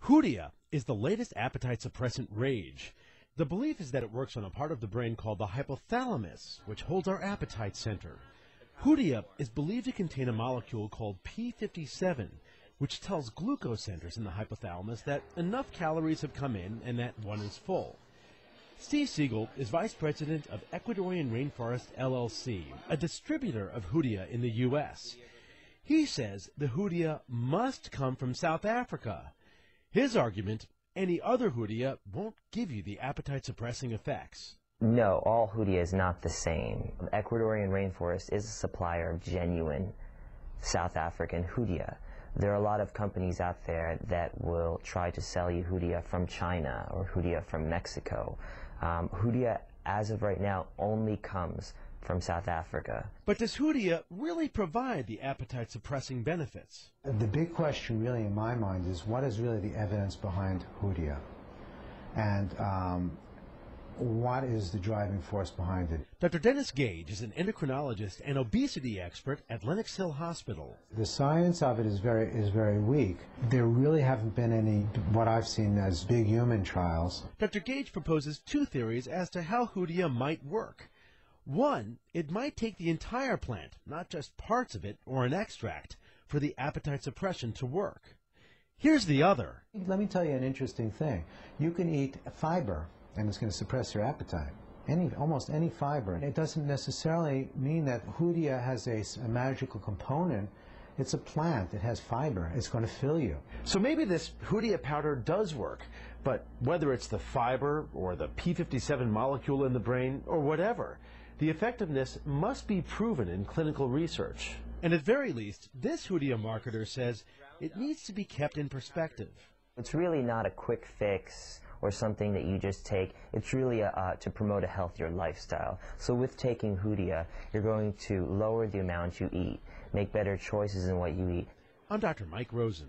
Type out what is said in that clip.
Hoodia is the latest appetite suppressant rage. The belief is that it works on a part of the brain called the hypothalamus, which holds our appetite center. Hoodia is believed to contain a molecule called P57, which tells glucose centers in the hypothalamus that enough calories have come in and that one is full. Steve Siegel is vice president of Ecuadorian Rainforest LLC, a distributor of Hoodia in the U.S. He says the Hoodia must come from South Africa. His argument, any other Hoodia won't give you the appetite-suppressing effects. No, all Hoodia is not the same. Ecuadorian Rainforest is a supplier of genuine South African Hoodia. There are a lot of companies out there that will try to sell you Hoodia from China or Hoodia from Mexico. Hoodia, as of right now, only comes from South Africa. But does Hoodia really provide the appetite-suppressing benefits? The big question really in my mind is what is really the evidence behind Hoodia? And what is the driving force behind it? Dr. Dennis Gage is an endocrinologist and obesity expert at Lenox Hill Hospital. The science of it is very weak. There really haven't been any, what I've seen as big human trials. Dr. Gage proposes two theories as to how Hoodia might work. One, it might take the entire plant, not just parts of it or an extract, for the appetite suppression to work. Here's the other. Let me tell you an interesting thing. You can eat fiber, and it's going to suppress your appetite. Almost any fiber. It doesn't necessarily mean that Hoodia has a magical component. It's a plant. It has fiber. It's going to fill you. So maybe this Hoodia powder does work, but whether it's the fiber or the P57 molecule in the brain or whatever, the effectiveness must be proven in clinical research. And at very least, this Hoodia marketer says it needs to be kept in perspective. It's really not a quick fix or something that you just take. It's really to promote a healthier lifestyle. So with taking Hoodia, you're going to lower the amount you eat, make better choices in what you eat. I'm Dr. Mike Rosen.